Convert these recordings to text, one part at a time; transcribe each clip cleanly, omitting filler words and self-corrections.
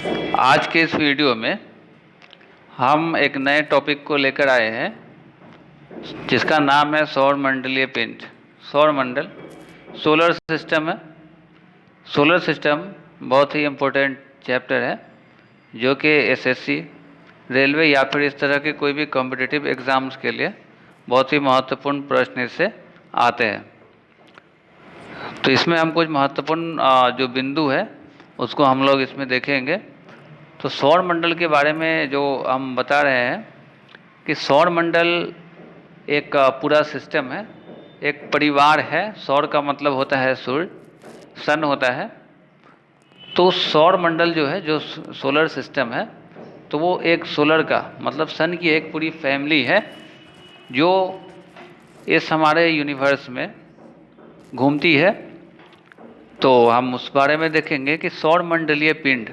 आज के इस वीडियो में हम एक नए टॉपिक को लेकर आए हैं जिसका नाम है सौर मंडलीय पिंड। सौर मंडल सोलर सिस्टम है। सोलर सिस्टम बहुत ही इम्पोर्टेंट चैप्टर है जो कि एसएससी, रेलवे या फिर इस तरह के कोई भी कॉम्पिटिटिव एग्ज़ाम्स के लिए बहुत ही महत्वपूर्ण प्रश्न इससे आते हैं। तो इसमें हम कुछ महत्वपूर्ण जो बिंदु है उसको हम लोग इसमें देखेंगे। तो सौर मंडल के बारे में जो हम बता रहे हैं कि सौर मंडल एक पूरा सिस्टम है, एक परिवार है। सौर का मतलब होता है सूर्य, सन होता है। तो सौर मंडल जो है, जो सोलर सिस्टम है, तो वो एक सोलर का मतलब सन की एक पूरी फैमिली है जो इस हमारे यूनिवर्स में घूमती है। तो हम उस बारे में देखेंगे कि सौर मंडलीय पिंड,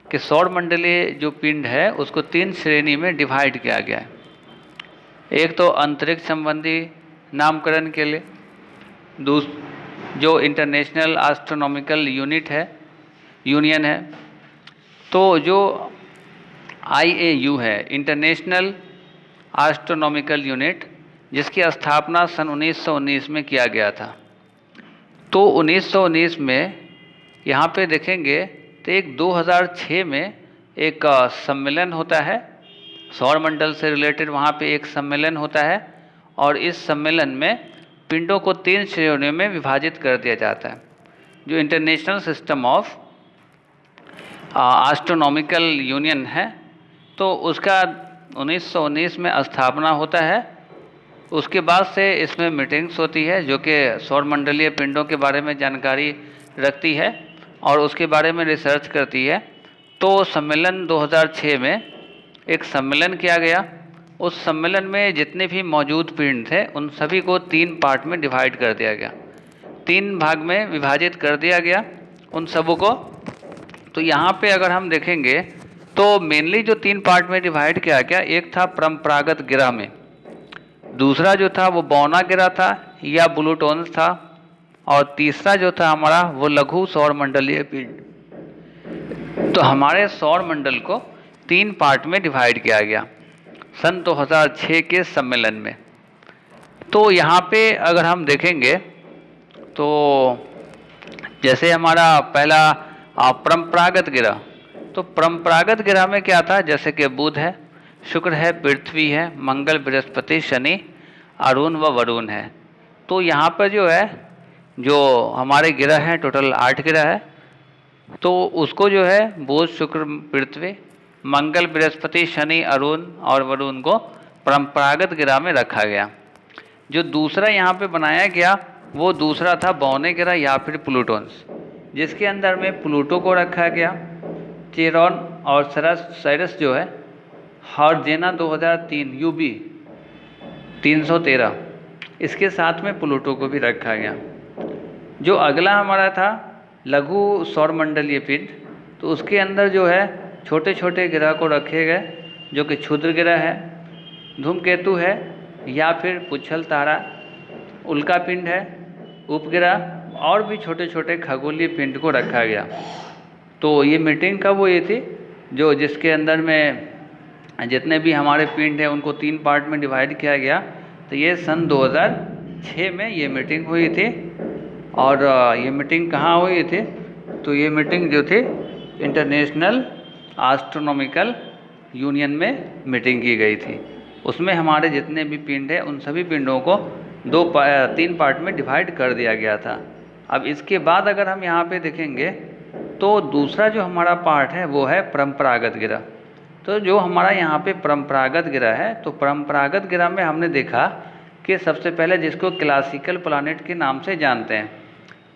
कि सौर मंडलीय जो पिंड है उसको 3 श्रेणी में डिवाइड किया गया है। एक तो अंतरिक्ष संबंधी नामकरण के लिए, जो इंटरनेशनल एस्ट्रोनॉमिकल यूनियन है, तो जो IAU है, इंटरनेशनल एस्ट्रोनॉमिकल यूनिट, जिसकी स्थापना सन 1919 में किया गया था। तो 1919 में यहाँ पे देखेंगे तो एक 2006 में एक सम्मेलन होता है सौर मंडल से रिलेटेड। वहाँ पे एक सम्मेलन होता है और इस सम्मेलन में पिंडों को 3 श्रेणियों में विभाजित कर दिया जाता है। जो international system of astronomical union है, तो उसका 1919 में स्थापना होता है। उसके बाद से इसमें मीटिंग्स होती है जो कि सौर मंडलीय पिंडों के बारे में जानकारी रखती है और उसके बारे में रिसर्च करती है। तो सम्मेलन 2006 में एक सम्मेलन किया गया। उस सम्मेलन में जितने भी मौजूद पिंड थे उन सभी को 3 पार्ट में डिवाइड कर दिया गया, 3 भाग में विभाजित कर दिया गया उन सबों को। तो यहाँ पे अगर हम देखेंगे तो मेनली जो 3 पार्ट में डिवाइड किया गया, एक था परंपरागत गिरह में, दूसरा जो था वो बौना गिरह था या ब्लूटोन्स था, और तीसरा जो था हमारा वो लघु सौर मंडलीय पिंड। तो हमारे सौर मंडल को 3 पार्ट में डिवाइड किया गया सन 2006 के सम्मेलन में। तो यहाँ पे अगर हम देखेंगे तो जैसे हमारा पहला परंपरागत गिरह, तो परंपरागत गिरह में क्या था, जैसे कि बुध है, शुक्र है, पृथ्वी है, मंगल, बृहस्पति, शनि, अरुण व वरुण है। तो यहाँ पर जो है, जो हमारे ग्रह हैं टोटल 8 ग्रह है, तो उसको जो है बुध, शुक्र, पृथ्वी, मंगल, बृहस्पति, शनि, अरुण और वरुण को परंपरागत ग्रह में रखा गया। जो दूसरा यहाँ पे बनाया गया वो दूसरा था बौने ग्रह या फिर प्लूटोन्स, जिसके अंदर में प्लूटो को रखा गया, चेरॉन और साइरस जो है, हॉर्जेना 2003 UB 313, इसके साथ में प्लूटो को भी रखा गया। जो अगला हमारा था लघु सौरमंडलीय पिंड, तो उसके अंदर जो है छोटे छोटे ग्रह को रखे गए, जो कि क्षुद्र ग्रह है, धूमकेतु है या फिर पुच्छल तारा, उल्का पिंड है, उपग्रह और भी छोटे छोटे खगोलीय पिंड को रखा गया। तो ये मीटिंग कब हुई थी, जो जिसके अंदर में जितने भी हमारे पिंड हैं उनको 3 पार्ट में डिवाइड किया गया, तो ये सन 2006 में ये मीटिंग हुई थी। और ये मीटिंग कहाँ हुई थी, तो ये मीटिंग जो थी इंटरनेशनल एस्ट्रोनॉमिकल यूनियन में मीटिंग की गई थी। उसमें हमारे जितने भी पिंड हैं उन सभी पिंडों को 3 पार्ट में डिवाइड कर दिया गया था। अब इसके बाद अगर हम यहाँ पे देखेंगे तो दूसरा जो हमारा पार्ट है वो है परंपरागत गिरह। तो जो हमारा यहाँ पे परंपरागत गिरह है, तो परंपरागत गिरह में हमने देखा कि सबसे पहले जिसको क्लासिकल प्लानिट के नाम से जानते हैं,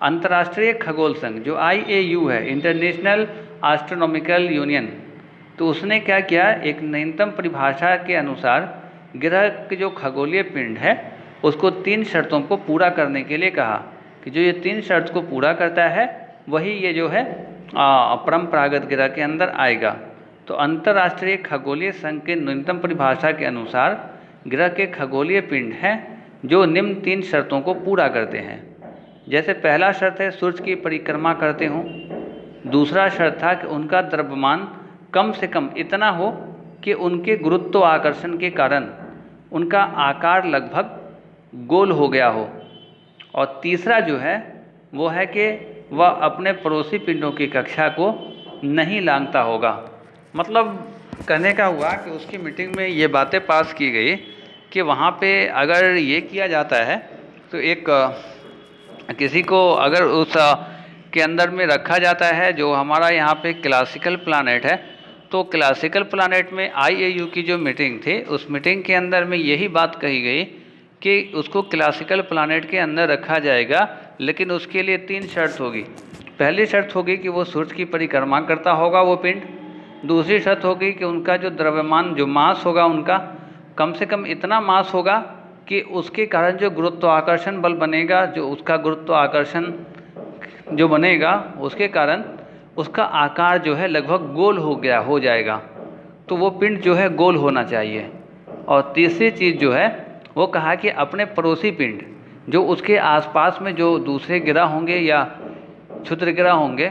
अंतर्राष्ट्रीय खगोल संघ जो IAU है, इंटरनेशनल एस्ट्रोनॉमिकल यूनियन, तो उसने क्या किया, एक नवीनतम परिभाषा के अनुसार ग्रह के जो खगोलीय पिंड है उसको 3 शर्तों को पूरा करने के लिए कहा कि जो ये 3 शर्त को पूरा करता है वही ये जो है परंपरागत ग्रह के अंदर आएगा। तो अंतर्राष्ट्रीय खगोलीय संघ के न्यूनतम परिभाषा के अनुसार ग्रह के खगोलीय पिंड हैं जो निम्न 3 शर्तों को पूरा करते हैं। जैसे पहला शर्त है सूर्य की परिक्रमा करते हों, दूसरा शर्त था कि उनका द्रव्यमान कम से कम इतना हो कि उनके गुरुत्वाकर्षण के कारण उनका आकार लगभग गोल हो गया हो। और तीसरा जो है वो है कि वह अपने पड़ोसी पिंडों की कक्षा को नहीं लांघता होगा। मतलब कहने का हुआ कि उसकी मीटिंग में ये बातें पास की गई कि वहाँ पे अगर ये किया जाता है तो एक किसी को अगर उस के अंदर में रखा जाता है, जो हमारा यहाँ पे क्लासिकल प्लानट है, तो क्लासिकल प्लानट में IAU की जो मीटिंग थी, उस मीटिंग के अंदर में यही बात कही गई कि उसको क्लासिकल प्लानट के अंदर रखा जाएगा, लेकिन उसके लिए 3 शर्त होगी। पहली शर्त होगी कि वो सूर्य की परिक्रमा करता होगा वो पिंड। दूसरी शर्त होगी कि उनका जो द्रव्यमान, जो मास होगा उनका, कम से कम इतना मास होगा कि उसके कारण जो गुरुत्वाकर्षण बल बनेगा, जो उसका गुरुत्वाकर्षण जो बनेगा उसके कारण उसका आकार जो है लगभग गोल हो जाएगा। तो वो पिंड जो है गोल होना चाहिए। और तीसरी चीज़ जो है वो कहा कि अपने पड़ोसी पिंड जो उसके आसपास में जो दूसरे ग्रह होंगे या क्षुद्र ग्रह होंगे,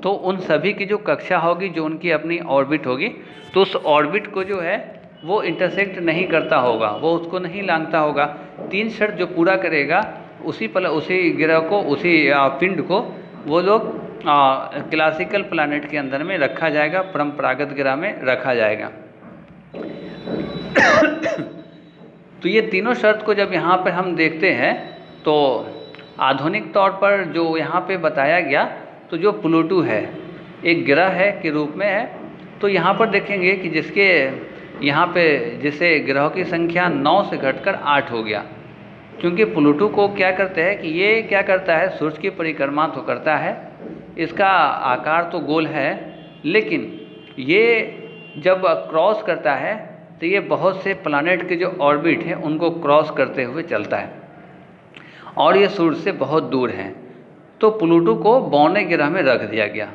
तो उन सभी की जो कक्षा होगी, जो उनकी अपनी ऑर्बिट होगी, तो उस ऑर्बिट को जो है वो इंटरसेक्ट नहीं करता होगा, वो उसको नहीं लांघता होगा। 3 शर्त जो पूरा करेगा उसी ग्रह को, उसी पिंड को वो लोग क्लासिकल प्लैनेट के अंदर में रखा जाएगा, परंपरागत ग्रह में रखा जाएगा। तो ये तीनों शर्त को जब यहाँ पर हम देखते हैं तो आधुनिक तौर पर जो यहाँ पे बताया गया, तो जो प्लूटो है एक ग्रह है के रूप में है। तो यहाँ पर देखेंगे कि जिसके यहाँ पे जिसे ग्रहों की संख्या 9 से घटकर 8 हो गया, क्योंकि प्लूटो को क्या करते हैं कि ये क्या करता है, सूर्य की परिक्रमा तो करता है, इसका आकार तो गोल है, लेकिन ये जब क्रॉस करता है तो ये बहुत से प्लैनेट के जो ऑर्बिट हैं उनको क्रॉस करते हुए चलता है और ये सूर्य से बहुत दूर हैं। तो प्लूटो को बौने ग्रह में रख दिया गया।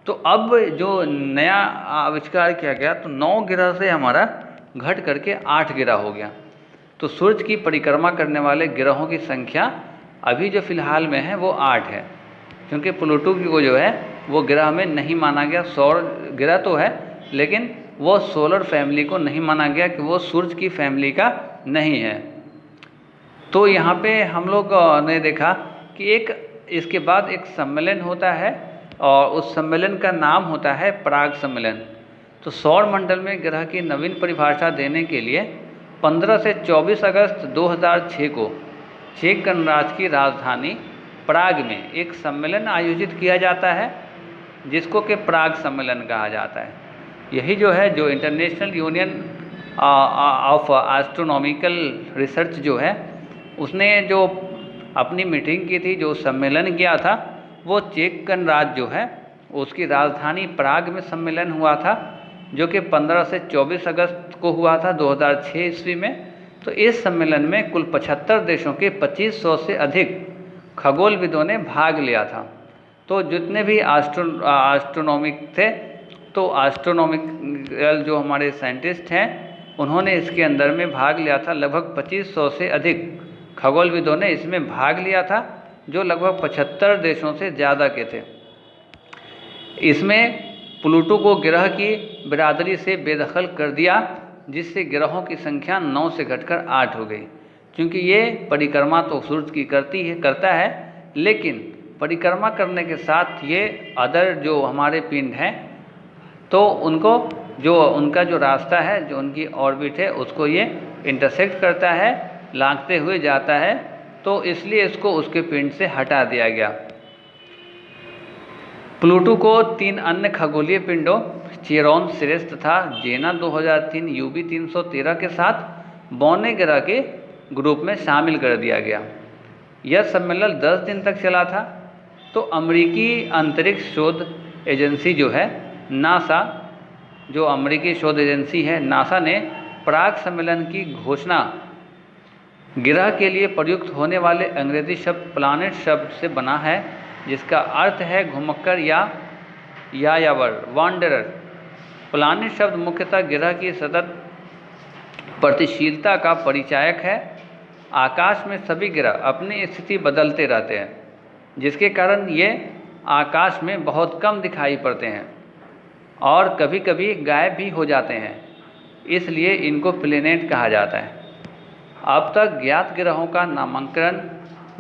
तो अब जो नया आविष्कार किया गया, तो 9 ग्रह से हमारा घट करके 8 ग्रह हो गया। तो सूर्य की परिक्रमा करने वाले ग्रहों की संख्या अभी जो फिलहाल में है वो 8 है, क्योंकि प्लूटो को जो है वो ग्रह में नहीं माना गया। सौर ग्रह तो है, लेकिन वो सोलर फैमिली को नहीं माना गया कि वो सूर्य की फैमिली का नहीं है। तो यहाँ पे हम लोग ने देखा कि इसके बाद एक सम्मेलन होता है और उस सम्मेलन का नाम होता है प्राग सम्मेलन। तो सौर मंडल में ग्रह की नवीन परिभाषा देने के लिए 15 से 24 अगस्त 2006 को चेक गणराज्य की राजधानी प्राग में एक सम्मेलन आयोजित किया जाता है, जिसको कि प्राग सम्मेलन कहा जाता है। यही जो है, जो international union of astronomical research जो है, उसने जो अपनी मीटिंग की थी, जो सम्मेलन किया था, वो चेक गणराज्य जो है उसकी राजधानी प्राग में सम्मेलन हुआ था, जो कि 15 से 24 अगस्त को हुआ था 2006 ईस्वी में। तो इस सम्मेलन में कुल 75 देशों के 2500 से अधिक खगोलविदों ने भाग लिया था। तो जितने भी एस्ट्रोनॉमिक थे, तो एस्ट्रोनॉमिकल जो हमारे साइंटिस्ट हैं, उन्होंने इसके अंदर में भाग लिया था। लगभग 2500 से अधिक खगोलविदों ने इसमें भाग लिया था, जो लगभग 75 देशों से ज़्यादा के थे। इसमें प्लूटो को ग्रह की बिरादरी से बेदखल कर दिया, जिससे ग्रहों की संख्या 9 से घटकर 8 हो गई। क्योंकि ये परिक्रमा तो सूर्य की करता है, लेकिन परिक्रमा करने के साथ ये अदर जो हमारे पिंड हैं, तो उनका जो रास्ता है, जो उनकी ऑर्बिट है, उसको ये इंटरसेक्ट करता है, लांघते हुए जाता है। तो इसलिए इसको उसके पिंड से हटा दिया गया। प्लूटो को 3 अन्य खगोलीय पिंडों चेरॉन, सिरेस तथा जेना 2003 UB 313 के साथ बौने ग्रह के ग्रुप में शामिल कर दिया गया। यह सम्मेलन 10 दिन तक चला था। तो अमेरिकी अंतरिक्ष शोध एजेंसी जो है नासा, जो अमेरिकी शोध एजेंसी है नासा, ने प्राग सम्मेलन की घोषणा ग्रह के लिए प्रयुक्त होने वाले अंग्रेजी शब्द प्लानेट शब्द से बना है, जिसका अर्थ है घुमक्कर या यायावर, वांडरर। प्लानेट शब्द मुख्यतः ग्रह की सतत प्रतिशीलता का परिचायक है। आकाश में सभी ग्रह अपनी स्थिति बदलते रहते हैं, जिसके कारण ये आकाश में बहुत कम दिखाई पड़ते हैं और कभी कभी गायब भी हो जाते हैं, इसलिए इनको प्लेनेट कहा जाता है। अब तक ज्ञात ग्रहों का नामकरण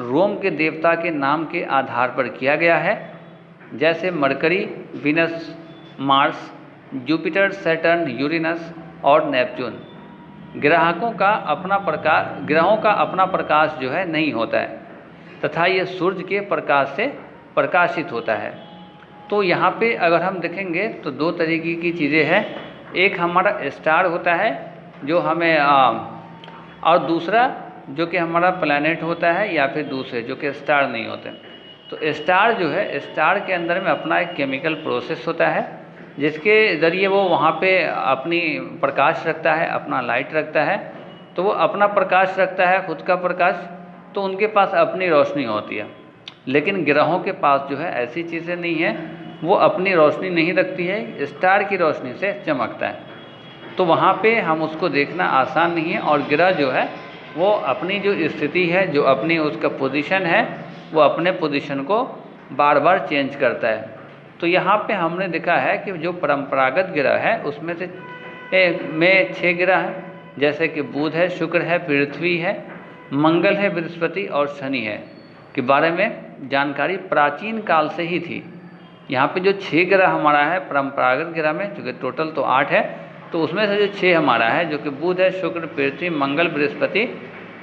रोम के देवता के नाम के आधार पर किया गया है, जैसे mercury, Venus, Mars, Jupiter, Saturn, Uranus और नेपच्यून। ग्रहों का अपना प्रकाश जो है नहीं होता है तथा ये सूर्य के प्रकाश से प्रकाशित होता है। तो यहाँ पे अगर हम देखेंगे तो दो तरीके की चीज़ें हैं, एक हमारा स्टार होता है जो हमें और दूसरा जो कि हमारा प्लैनेट होता है या फिर दूसरे जो कि स्टार नहीं होते। तो स्टार जो है, स्टार के अंदर में अपना एक केमिकल प्रोसेस होता है जिसके ज़रिए वो वहाँ पे अपनी प्रकाश रखता है, अपना लाइट रखता है। तो वो अपना प्रकाश रखता है, खुद का प्रकाश, तो उनके पास अपनी रोशनी होती है। लेकिन ग्रहों के पास जो है ऐसी चीज़ें नहीं है, वो अपनी रोशनी नहीं रखती है, स्टार की रोशनी से चमकता है। तो वहाँ पे हम उसको देखना आसान नहीं है और ग्रह जो है वो अपनी जो स्थिति है, जो अपनी उसका पोजीशन है, वो अपने पोजीशन को बार बार चेंज करता है। तो यहाँ पे हमने देखा है कि जो परंपरागत ग्रह है उसमें से में 6 ग्रह हैं, जैसे कि बुध है, शुक्र है, पृथ्वी है, मंगल है, बृहस्पति और शनि है, के बारे में जानकारी प्राचीन काल से ही थी। यहाँ पे जो 6 ग्रह हमारा है परंपरागत ग्रह में, चूँकि टोटल तो 8 है, तो उसमें से जो 6 हमारा है जो कि बुध है, शुक्र, पृथ्वी, मंगल, बृहस्पति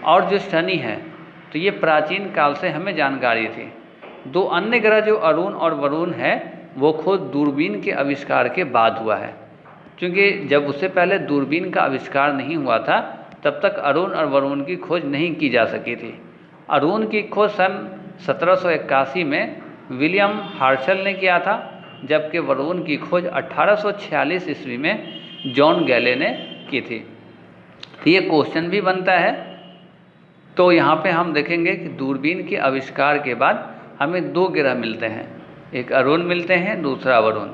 और जो शनि है, तो ये प्राचीन काल से हमें जानकारी थी। 2 अन्य ग्रह जो अरुण और वरुण है वो खुद दूरबीन के आविष्कार के बाद हुआ है, क्योंकि जब उससे पहले दूरबीन का आविष्कार नहीं हुआ था तब तक अरुण और वरुण की खोज नहीं की जा सकी थी। अरुण की खोज सन 1781 में विलियम हर्शल ने किया था, जबकि वरुण की खोज 1846 ईस्वी में जॉन गैले ने की थी। तो ये क्वेश्चन भी बनता है। तो यहाँ पे हम देखेंगे कि दूरबीन के आविष्कार के बाद हमें 2 ग्रह मिलते हैं, एक अरुण मिलते हैं, दूसरा वरुण।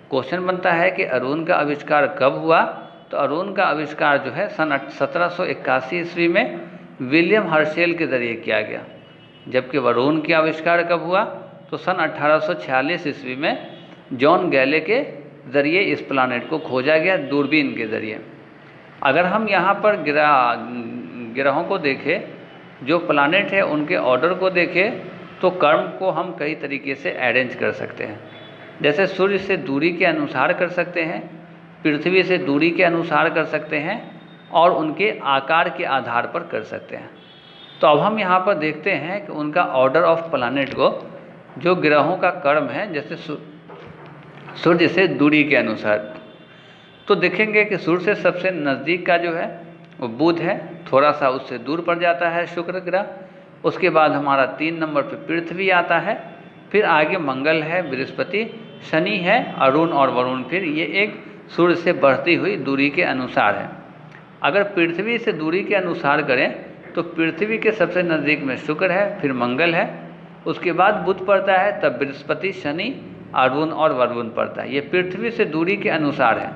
क्वेश्चन बनता है कि अरुण का आविष्कार कब हुआ? तो अरुण का आविष्कार जो है सन 1781 ईस्वी में विलियम हर्शेल के ज़रिए किया गया, जबकि वरुण का आविष्कार कब हुआ? तो सन 1846 ईस्वी में जॉन गैले के ज़रिए इस प्लानेट को खोजा गया दूरबीन के ज़रिए। अगर हम यहाँ पर ग्रहों को देखें, जो प्लानेट है उनके ऑर्डर को देखें, तो क्रम को हम कई तरीके से अरेंज कर सकते हैं। जैसे सूर्य से दूरी के अनुसार कर सकते हैं, पृथ्वी से दूरी के अनुसार कर सकते हैं और उनके आकार के आधार पर कर सकते हैं। तो अब हम यहाँ पर देखते हैं कि उनका ऑर्डर ऑफ प्लानेट को, जो ग्रहों का क्रम है, जैसे सूर्य से दूरी के अनुसार, तो देखेंगे कि सूर्य से सबसे नज़दीक का जो है वो बुध है, थोड़ा सा उससे दूर पड़ जाता है शुक्र ग्रह। उसके बाद हमारा 3 नंबर पे पृथ्वी आता है, फिर आगे मंगल है, बृहस्पति, शनि है, अरुण और वरुण। फिर ये एक सूर्य से बढ़ती हुई दूरी के अनुसार है। अगर पृथ्वी से दूरी के अनुसार करें तो पृथ्वी के सबसे नज़दीक में शुक्र है, फिर मंगल है, उसके बाद बुध पड़ता है, तब बृहस्पति, शनि, अरुण और वरुण पड़ता है। ये पृथ्वी से दूरी के अनुसार है।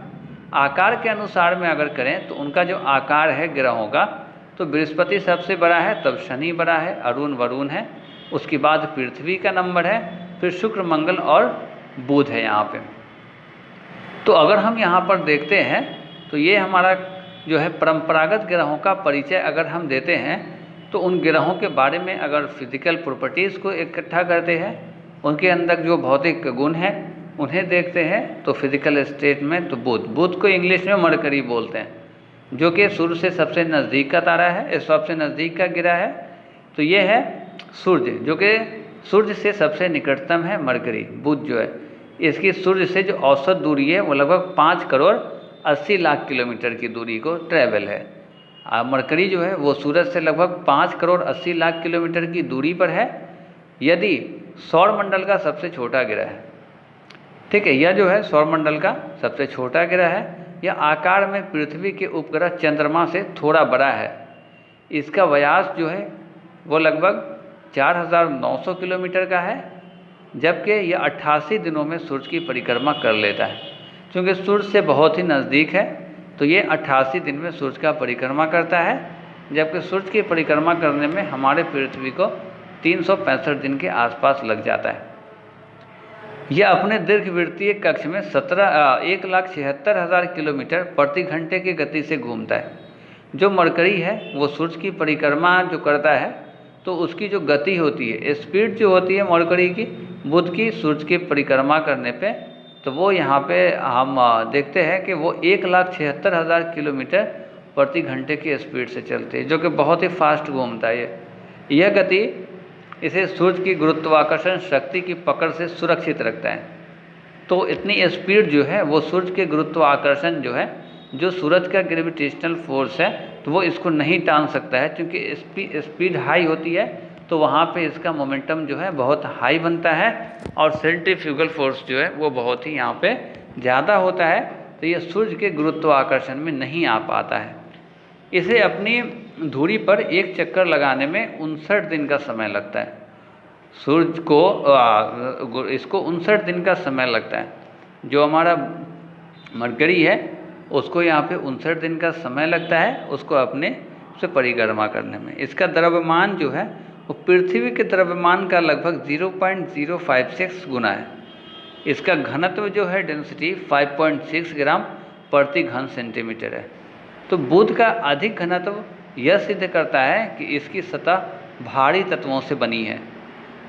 आकार के अनुसार में अगर करें तो उनका जो आकार है ग्रहों का, तो बृहस्पति सबसे बड़ा है, तब शनि बड़ा है, अरुण वरुण है, उसके बाद पृथ्वी का नंबर है, फिर शुक्र, मंगल और बुध है यहाँ पे। तो अगर हम यहाँ पर देखते हैं तो ये हमारा जो है परंपरागत ग्रहों का परिचय अगर हम देते हैं, तो उन ग्रहों के बारे में अगर फिजिकल प्रॉपर्टीज़ को इकट्ठा करते हैं, उनके अंदर जो भौतिक गुण हैं उन्हें देखते हैं, तो फिजिकल स्टेट में तो बुध को इंग्लिश में मरकरी बोलते हैं, जो कि सूर्य से सबसे नज़दीक का तारा है, सबसे नज़दीक का ग्रह है। तो ये है सूर्य, जो कि सूर्य से सबसे निकटतम है मरकरी, बुध जो है। इसकी सूर्य से जो औसत दूरी है वो लगभग 5 करोड़ 80 लाख किलोमीटर की दूरी को ट्रैवल है। मरकरी जो है वो सूरज से लगभग 5 करोड़ 80 लाख किलोमीटर की दूरी पर है। यदि सौरमंडल का सबसे छोटा ग्रह है, ठीक है, यह जो है सौरमंडल का सबसे छोटा ग्रह है। यह आकार में पृथ्वी के उपग्रह चंद्रमा से थोड़ा बड़ा है। इसका व्यास जो है वो लगभग 4900 किलोमीटर का है, जबकि यह 88 दिनों में सूर्य की परिक्रमा कर लेता है। क्योंकि सूर्य से बहुत ही नज़दीक है, तो ये 88 दिन में सूर्य का परिक्रमा करता है, जबकि सूर्य की परिक्रमा करने में हमारे पृथ्वी को 365 दिन के आसपास लग जाता है। यह अपने दीर्घवृत्तीय कक्ष में 1,76,000 किलोमीटर प्रति घंटे की गति से घूमता है। जो मरकरी है वो सूर्य की परिक्रमा जो करता है, तो उसकी जो गति होती है, स्पीड जो होती है मरकरी की, बुध की सूर्य की परिक्रमा करने पे, तो वो यहाँ पे हम देखते हैं कि वो 1,76,000 किलोमीटर प्रति घंटे की स्पीड से चलती है, जो कि बहुत ही फास्ट घूमता है। यह गति इसे सूर्य की गुरुत्वाकर्षण शक्ति की पकड़ से सुरक्षित रखता है। तो इतनी स्पीड जो है वो सूर्य के गुरुत्वाकर्षण जो है, जो सूरज का ग्रेविटेशनल फोर्स है, तो वो इसको नहीं टान सकता है, क्योंकि स्पीड हाई होती है तो वहाँ पे इसका मोमेंटम जो है बहुत हाई बनता है और सेंट्रीफ्यूगल फोर्स जो है वो बहुत ही यहाँ पे ज़्यादा होता है, तो ये सूर्य के गुरुत्वाकर्षण में नहीं आ पाता है। इसे अपनी धुरी पर एक चक्कर लगाने में 59 दिन का समय लगता है। सूर्य को इसको 59 दिन का समय लगता है। जो हमारा मरकरी है उसको यहाँ पे 59 दिन का समय लगता है उसको अपने से परिक्रमा करने में। इसका द्रव्यमान जो है वो पृथ्वी के द्रव्यमान का लगभग 0.056 गुना है। इसका घनत्व जो है डेंसिटी 5.6 ग्राम प्रति घन सेंटीमीटर है। तो बुध का अधिक घनत्व यह सिद्ध करता है कि इसकी सतह भारी तत्वों से बनी है।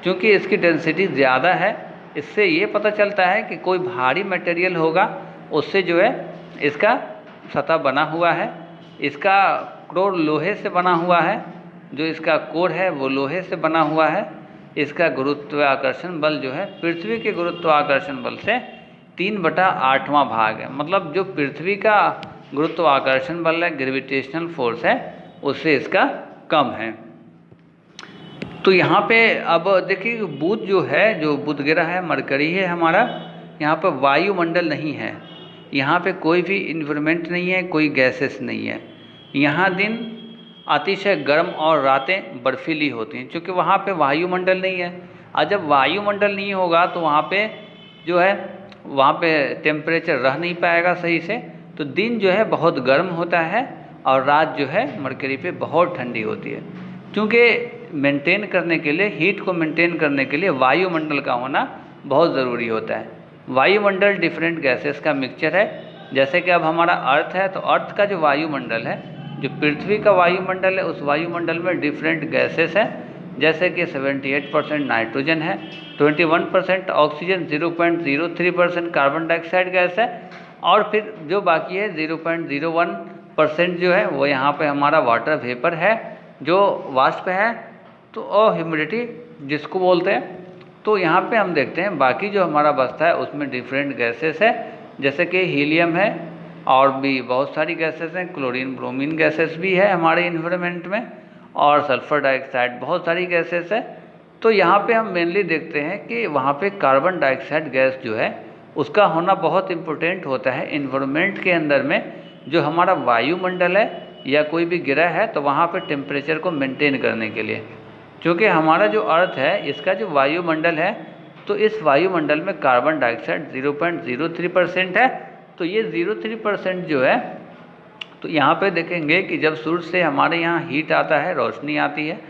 क्योंकि इसकी डेंसिटी ज़्यादा है, इससे ये पता चलता है कि कोई भारी मटेरियल होगा, उससे जो है इसका सतह बना हुआ है। इसका कोर लोहे से बना हुआ है, जो इसका कोर है वो लोहे से बना हुआ है। इसका गुरुत्वाकर्षण बल जो है पृथ्वी के गुरुत्वाकर्षण बल से 3/8वां भाग है। मतलब जो पृथ्वी का गुरुत्वाकर्षण बल है, ग्रेविटेशनल फोर्स है, उससे इसका कम है। तो यहाँ पे अब देखिए बुध जो है, जो बुध ग्रह है, मरकरी है हमारा, यहाँ पर वायुमंडल नहीं है, यहाँ पे कोई भी इन्वायरमेंट नहीं है, कोई गैसेस नहीं है। यहाँ दिन अतिशय गर्म और रातें बर्फीली होती हैं, क्योंकि वहाँ पे वायुमंडल नहीं है। और जब वायुमंडल नहीं होगा तो वहाँ पे जो है वहाँ पे टेम्परेचर रह नहीं पाएगा सही से, तो दिन जो है बहुत गर्म होता है और रात जो है मरकरी पे बहुत ठंडी होती है। क्योंकि मेंटेन करने के लिए, हीट को मेंटेन करने के लिए वायुमंडल का होना बहुत ज़रूरी होता है। वायुमंडल डिफरेंट गैसेस का मिक्सचर है। जैसे कि अब हमारा अर्थ है, तो अर्थ का जो वायुमंडल है, जो पृथ्वी का वायुमंडल है, उस वायुमंडल में डिफरेंट गैसेस हैं। जैसे कि 78% नाइट्रोजन है, 21% ऑक्सीजन, 0.03% कार्बन डाइऑक्साइड गैस है, और फिर जो बाकी है 0.01% जो है वो यहाँ पे हमारा वाटर वेपर है, जो वाष्प है, तो और ह्यूमिडिटी जिसको बोलते हैं। तो यहाँ पे हम देखते हैं बाकी जो हमारा बचता है उसमें डिफरेंट गैसेस है, जैसे कि हीलियम है और भी बहुत सारी गैसेस हैं, क्लोरीन ब्रोमीन गैसेस भी है हमारे इन्वायरमेंट में, और सल्फर डाइऑक्साइड, बहुत सारी गैसेस है। तो यहाँ पे हम मेनली देखते हैं कि वहाँ पे कार्बन डाइऑक्साइड गैस जो है उसका होना बहुत इम्पोर्टेंट होता है इन्वायरमेंट के अंदर में। जो हमारा वायुमंडल है या कोई भी ग्रह है, तो वहाँ पे टेम्परेचर को मेंटेन करने के लिए, क्योंकि हमारा जो अर्थ है इसका जो वायुमंडल है, तो इस वायुमंडल में कार्बन डाइऑक्साइड 0.03% है। तो ये 0.03% जो है, तो यहाँ पे देखेंगे कि जब सूर्य से हमारे यहाँ हीट आता है, रोशनी आती है,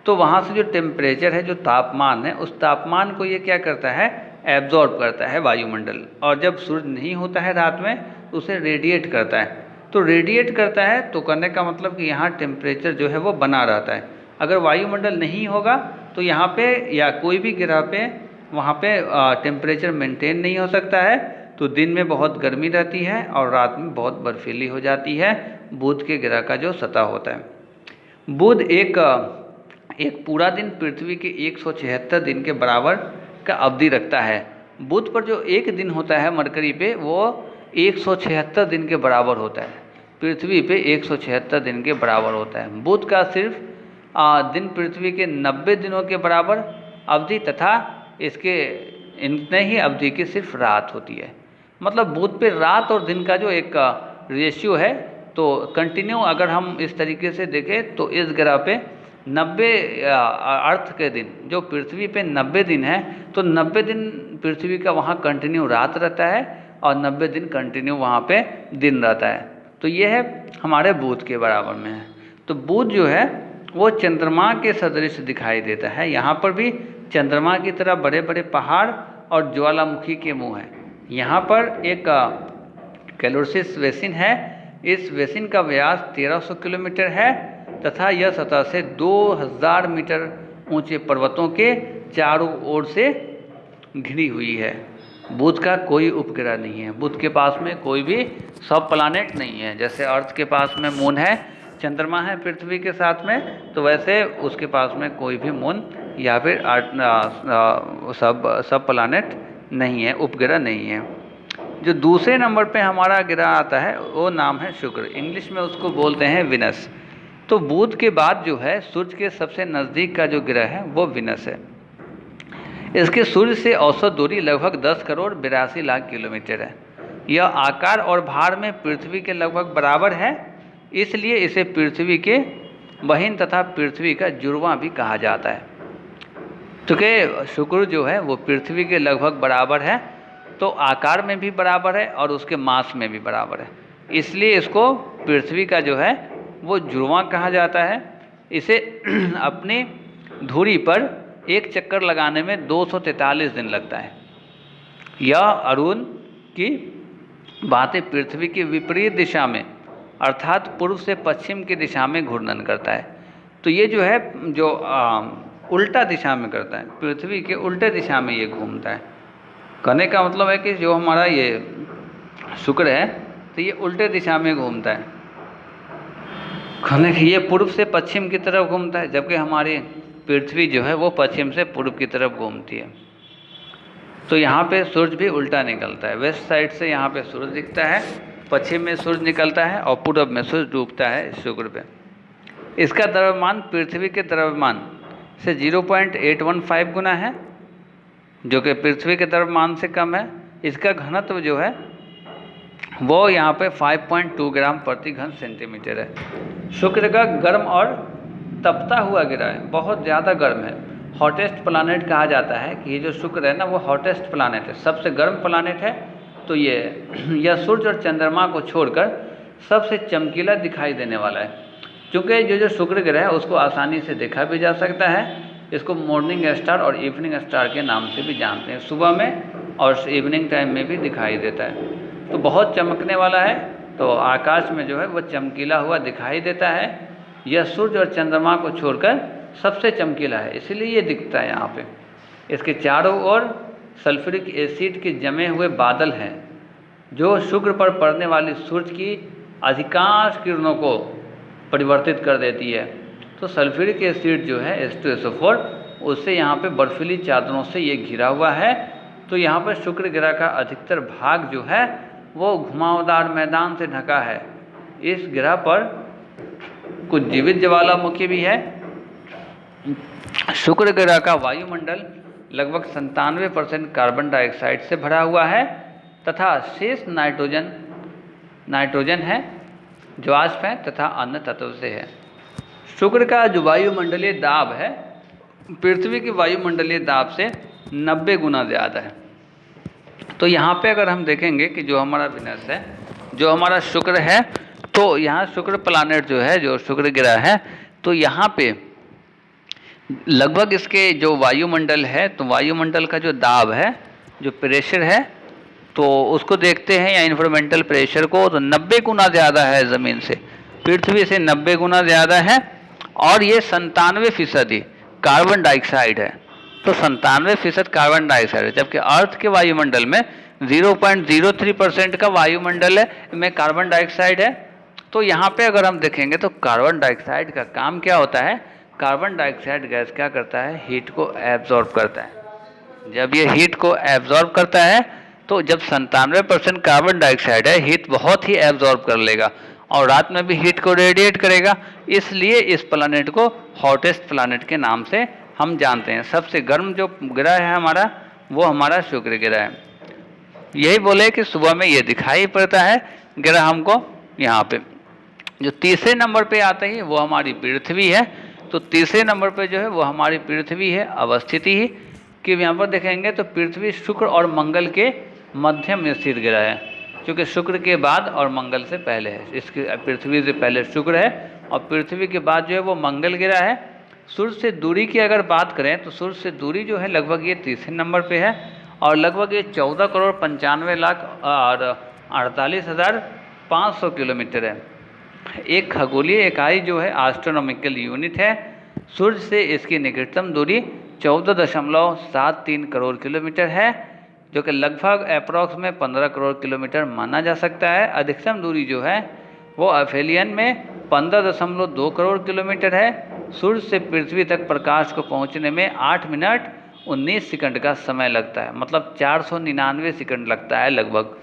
तो वहाँ से जो टेम्परेचर है, जो तापमान है, उस तापमान को ये क्या करता है, एब्जॉर्ब करता है वायुमंडल। और जब सूर्य नहीं होता है रात में, तो उसे रेडिएट करता है। तो रेडिएट करता है तो करने का मतलब कि यहाँ टेम्परेचर जो है वो बना रहता है। अगर वायुमंडल नहीं होगा तो यहाँ पे या कोई भी ग्रह पे वहाँ पे टेम्परेचर मेंटेन नहीं हो सकता है। तो दिन में बहुत गर्मी रहती है और रात में बहुत बर्फीली हो जाती है बुध के ग्रह का जो सतह होता है। बुध एक पूरा दिन पृथ्वी के 176 दिन के बराबर का अवधि रखता है। बुध पर जो एक दिन होता है मरकरी पे, वो 176 दिन के बराबर होता है। पृथ्वी पे 176 दिन के बराबर होता है। बुध का सिर्फ दिन पृथ्वी के 90 दिनों के बराबर अवधि तथा इसके इतने ही अवधि की सिर्फ रात होती है। मतलब बुध पे रात और दिन का जो एक रेशियो है, तो कंटिन्यू अगर हम इस तरीके से देखें तो इस ग्रह पे 90 अर्थ के दिन, जो पृथ्वी पे 90 दिन है, तो 90 दिन पृथ्वी का वहाँ कंटिन्यू रात रहता है और 90 दिन कंटिन्यू वहाँ पे दिन रहता है। तो ये है हमारे बुध के बराबर में है। तो बुध जो है वो चंद्रमा के सदृश दिखाई देता है। यहाँ पर भी चंद्रमा की तरह बड़े बड़े पहाड़ और ज्वालामुखी के मुंह हैं। यहाँ पर एक कैलोसिस बेसिन है। इस बेसिन का व्यास 1300 किलोमीटर है तथा यह सतह से 2000 मीटर ऊंचे पर्वतों के चारों ओर से घिरी हुई है। बुध का कोई उपग्रह नहीं है। बुध के पास में कोई भी सब प्लानेट नहीं है। जैसे अर्थ के पास में मून है, चंद्रमा है पृथ्वी के साथ में, तो वैसे उसके पास में कोई भी मून या फिर सब प्लानेट नहीं है, उपग्रह नहीं है। जो दूसरे नंबर पे हमारा ग्रह आता है वो नाम है शुक्र। इंग्लिश में उसको बोलते हैं विनस। तो बुध के बाद जो है सूर्य के सबसे नज़दीक का जो ग्रह है वो विनस है। इसके सूर्य से औसत दूरी लगभग 10 करोड़ 82 लाख किलोमीटर है। यह आकार और भार में पृथ्वी के लगभग बराबर है, इसलिए इसे पृथ्वी के बहिन तथा पृथ्वी का जुड़वां भी कहा जाता है। क्योंकि शुक्र जो है वो पृथ्वी के लगभग बराबर है, तो आकार में भी बराबर है और उसके मास में भी बराबर है, इसलिए इसको पृथ्वी का जो है वो जुड़वां कहा जाता है। इसे अपनी धुरी पर एक चक्कर लगाने में 243 दिन लगता है। यह अरुण की भांति पृथ्वी की विपरीत दिशा में अर्थात पूर्व से पश्चिम की दिशा में घूर्णन करता है। तो ये जो है जो उल्टा दिशा में करता है, पृथ्वी के उल्टे दिशा में ये घूमता है। कहने का मतलब है कि जो हमारा ये शुक्र है तो ये उल्टे दिशा में घूमता है। कहने कि ये पूर्व से पश्चिम की तरफ घूमता है, जबकि हमारी पृथ्वी जो है वो पश्चिम से पूर्व की तरफ घूमती है। तो यहाँ पे सूरज भी उल्टा निकलता है। वेस्ट साइड से यहाँ पे सूरज दिखता है, पश्चिम में सूरज निकलता है और पूर्व में सूरज डूबता है शुक्र पे। इसका द्रव्यमान पृथ्वी के द्रव्यमान से 0.815 गुना है, जो कि पृथ्वी के द्रव्यमान से कम है। इसका घनत्व जो है वो यहाँ पे 5.2 ग्राम प्रति घन सेंटीमीटर है। शुक्र का गर्म और तपता हुआ ग्रह है, बहुत ज़्यादा गर्म है। हॉटेस्ट प्लानेट कहा जाता है कि ये जो शुक्र है ना वो हॉटेस्ट प्लानेट है, सबसे गर्म प्लानेट है। तो यह सूर्य और चंद्रमा को छोड़कर सबसे चमकीला दिखाई देने वाला है। क्योंकि जो शुक्र ग्रह है उसको आसानी से देखा भी जा सकता है। इसको मॉर्निंग स्टार और इवनिंग स्टार के नाम से भी जानते हैं। सुबह में और इवनिंग टाइम में भी दिखाई देता है। तो बहुत चमकने वाला है, तो आकाश में जो है वो चमकीला हुआ दिखाई देता है। यह सूर्य और चंद्रमा को छोड़कर सबसे चमकीला है, इसीलिए ये दिखता है यहाँ पे। इसके चारों ओर सल्फ्यूरिक एसिड के जमे हुए बादल हैं, जो शुक्र पर पड़ने वाली सूर्य की अधिकांश किरणों को परिवर्तित कर देती है। तो सल्फ्यूरिक एसिड जो है H2SO4, उससे यहाँ पे बर्फीली चादरों से ये घिरा हुआ है। तो यहाँ पर शुक्र ग्रह का अधिकतर भाग जो है वो घुमावदार मैदान से ढका है। इस ग्रह पर कुछ जीवित ज्वालामुखी भी है। शुक्र ग्रह का वायुमंडल लगभग 97% कार्बन डाइऑक्साइड से भरा हुआ है तथा शेष नाइट्रोजन है, जो वाष्प है तथा अन्य तत्व से है। शुक्र का जो वायुमंडलीय दाब है पृथ्वी की वायुमंडलीय दाब से 90 गुना ज़्यादा है। तो यहाँ पे अगर हम देखेंगे कि जो हमारा विनस है, जो हमारा शुक्र है, तो यहाँ शुक्र प्लानेट जो है, जो शुक्र ग्रह है, तो यहाँ पे लगभग इसके जो वायुमंडल है, तो वायुमंडल का जो दाब है, जो प्रेशर है, तो उसको देखते हैं या इन्वायरमेंटल प्रेशर को, तो 90 गुना ज़्यादा है ज़मीन से, पृथ्वी से 90 गुना ज़्यादा है। और ये 97% कार्बन डाइऑक्साइड है। तो 97% कार्बन डाइऑक्साइड है, जबकि अर्थ के वायुमंडल में 0.03% का वायुमंडल है में कार्बन डाइऑक्साइड है। तो यहाँ पे अगर हम देखेंगे तो कार्बन डाइऑक्साइड का काम क्या होता है, कार्बन डाइऑक्साइड गैस क्या करता है, हीट को एब्जॉर्ब करता है। जब ये हीट को एब्जॉर्ब करता है तो जब 97% कार्बन डाइऑक्साइड है, हीट बहुत ही एब्जॉर्ब कर लेगा और रात में भी हीट को रेडिएट करेगा। इसलिए इस प्लानेट को हॉटेस्ट प्लानेट के नाम से हम जानते हैं। सबसे गर्म जो ग्रह है हमारा, वो हमारा शुक्र ग्रह है। यही बोले कि सुबह में ये दिखाई पड़ता है ग्रह हमको। यहाँ पे जो तीसरे नंबर पे आते ही वो हमारी पृथ्वी है। तो तीसरे नंबर पे जो है वो हमारी पृथ्वी है अवस्थिति ही। कि यहाँ पर देखेंगे तो पृथ्वी शुक्र और मंगल के मध्य में स्थित ग्रह है, क्योंकि शुक्र के बाद और मंगल से पहले है। इसके पृथ्वी से पहले शुक्र है और पृथ्वी के बाद जो है वो मंगल ग्रह है। सूर्य से दूरी की अगर बात करें तो सूर्य से दूरी जो है लगभग ये तीसरे नंबर पे है और लगभग ये 14,95,00,000 और 48,500 किलोमीटर है। एक खगोलीय इकाई जो है एस्ट्रोनॉमिकल यूनिट है। सूर्य से इसकी निकटतम दूरी 14.73 करोड़ किलोमीटर है, जो कि लगभग अप्रॉक्स में 15 करोड़ किलोमीटर माना जा सकता है। अधिकतम दूरी जो है वो अफेलियन में 15.2 करोड़ किलोमीटर है। सूर्य से पृथ्वी तक प्रकाश को पहुंचने में 8 मिनट 19 सेकंड का समय लगता है, मतलब 499 सेकंड लगता है, लगभग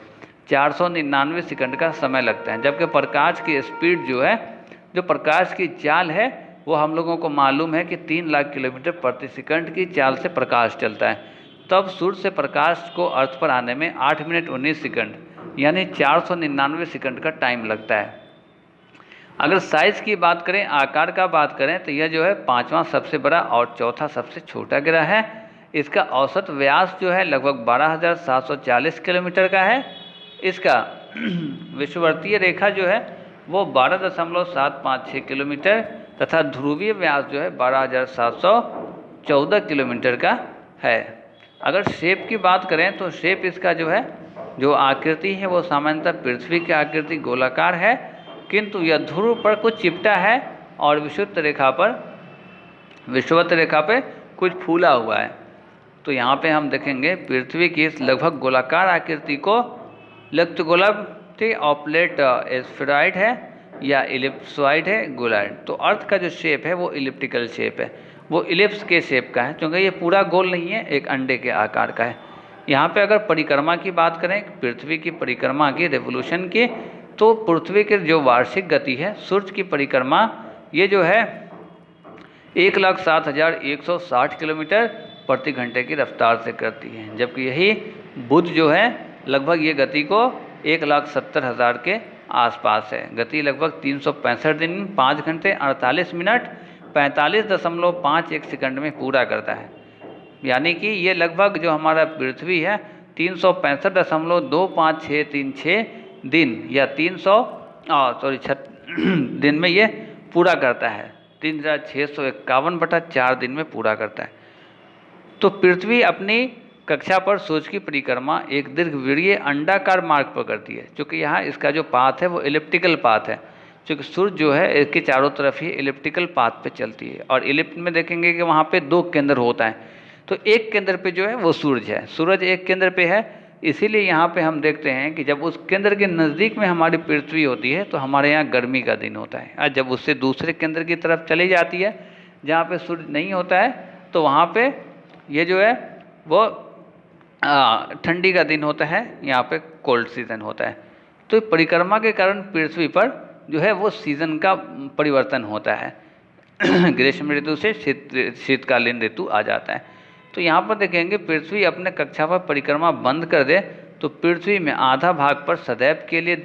499 सेकंड का समय लगता है। जबकि प्रकाश की स्पीड जो है, जो प्रकाश की चाल है, वो हम लोगों को मालूम है कि 3 लाख किलोमीटर प्रति सेकंड की चाल से प्रकाश चलता है। तब सूर्य से प्रकाश को अर्थ पर आने में 8 मिनट 19 सेकंड यानी 499 सेकंड का टाइम लगता है। अगर साइज़ की बात करें, आकार का बात करें, तो यह जो है 5वां सबसे बड़ा और चौथा सबसे छोटा ग्रह है। इसका औसत व्यास जो है लगभग 12,740 किलोमीटर का है। इसका विषुवृत्तीय रेखा जो है वो 12.756 किलोमीटर तथा ध्रुवीय व्यास जो है 12,714 किलोमीटर का है। अगर शेप की बात करें तो शेप इसका जो है, जो आकृति है वो सामान्यतः पृथ्वी की आकृति गोलाकार है, किंतु यह ध्रुव पर कुछ चिपटा है और विषुवत रेखा पे कुछ फूला हुआ है। तो यहाँ पे हम देखेंगे पृथ्वी की इस लगभग गोलाकार आकृति को लक्तगोलाकृति ऑप्लेट स्फेरॉइड है या इलिप्सॉइड है गोलाइड। तो अर्थ का जो शेप है वो इलिप्टिकल शेप है, वो इलिप्स के शेप का है, क्योंकि ये पूरा गोल नहीं है, एक अंडे के आकार का है। यहाँ पे अगर परिक्रमा की बात करें, पृथ्वी की परिक्रमा की, रेवोल्यूशन की, तो पृथ्वी की जो वार्षिक गति है सूर्य की परिक्रमा, ये जो है 1,07,160 किलोमीटर प्रति घंटे की रफ्तार से करती है। जबकि यही बुध जो है लगभग ये गति को 1,70,000 के आसपास है। गति लगभग 365 दिन 5 घंटे 48 मिनट 45.51 सेकंड में पूरा करता है। यानी कि ये लगभग जो हमारा पृथ्वी है 365.25636 दिन या 6 दिन में ये पूरा करता है। 3,651/4 दिन में पूरा करता है। तो पृथ्वी अपनी कक्षा पर सूर्य की परिक्रमा एक दीर्घवृत्तीय अंडाकार मार्ग पर करती है, क्योंकि यहाँ इसका जो पाथ है वो इलिप्टिकल पाथ है, क्योंकि सूर्य जो है इसके चारों तरफ ही इलिप्टिकल पाथ पे चलती है। और इलिप्ट में देखेंगे कि वहाँ पे 2 केंद्र होता है, तो एक केंद्र पे जो है वो सूरज है, सूरज एक केंद्र पे है। इसीलिए यहाँ पे हम देखते हैं कि जब उस केंद्र के नज़दीक में हमारी पृथ्वी होती है तो हमारे यहाँ गर्मी का दिन होता है, और जब उससे दूसरे केंद्र की तरफ चली जाती है जहाँ पे सूर्य नहीं होता है तो वहाँ पे ये जो है वो ठंडी का दिन होता है, यहाँ पे कोल्ड सीजन होता है। तो परिक्रमा के कारण पृथ्वी पर जो है वो सीजन का परिवर्तन होता है ग्रीष्म ऋतु से शीतकालीन ऋतु आ जाता है। तो यहाँ पर देखेंगे पृथ्वी अपने कक्षा पर परिक्रमा बंद कर दे तो पृथ्वी में आधा भाग पर सदैव के लिए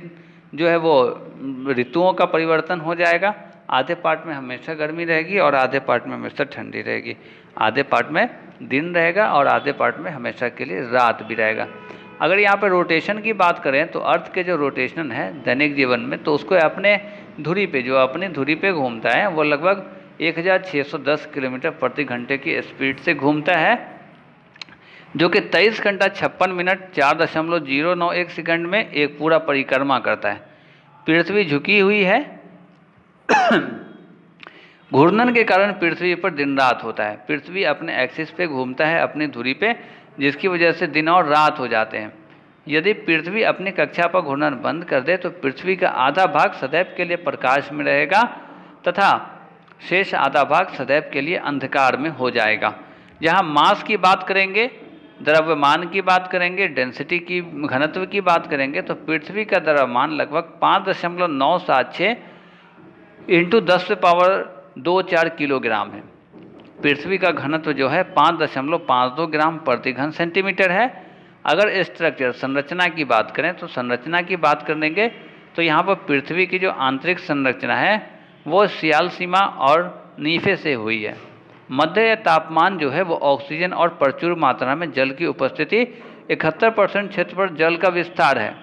जो है वो ऋतुओं का परिवर्तन हो जाएगा। आधे पार्ट में हमेशा गर्मी रहेगी और आधे पार्ट में हमेशा ठंडी रहेगी। आधे पार्ट में दिन रहेगा और आधे पार्ट में हमेशा के लिए रात भी रहेगा। अगर यहाँ पे रोटेशन की बात करें तो अर्थ के जो रोटेशन है दैनिक जीवन में, तो उसको अपने धुरी पे, जो अपनी धुरी पे घूमता है, वो लगभग 1,610 किलोमीटर प्रति घंटे की स्पीड से घूमता है, जो कि 23 घंटा 56 मिनट 4.091 सेकंड में एक पूरा परिक्रमा करता है। पृथ्वी झुकी हुई है घूर्णन के कारण पृथ्वी पर दिन रात होता है। पृथ्वी अपने एक्सिस पे घूमता है, अपनी धुरी पे, जिसकी वजह से दिन और रात हो जाते हैं। यदि पृथ्वी अपनी कक्षा पर घूर्णन बंद कर दे तो पृथ्वी का आधा भाग सदैव के लिए प्रकाश में रहेगा तथा शेष आधा भाग सदैव के लिए अंधकार में हो जाएगा। जहाँ मास की बात करेंगे, द्रव्यमान की बात करेंगे, डेंसिटी की, घनत्व की बात करेंगे, तो पृथ्वी का द्रव्यमान लगभग 5.976 इंटू 10⁻²4 किलोग्राम है। पृथ्वी का घनत्व जो है 5.52 ग्राम प्रति घन सेंटीमीटर है। अगर स्ट्रक्चर संरचना की बात करें तो संरचना की बात करेंगे तो यहाँ पर पृथ्वी की जो आंतरिक संरचना है वो सियाल सीमा और नीफे से हुई है। मध्य तापमान जो है वो ऑक्सीजन और प्रचुर मात्रा में जल की उपस्थिति, 71% क्षेत्र पर जल का विस्तार है।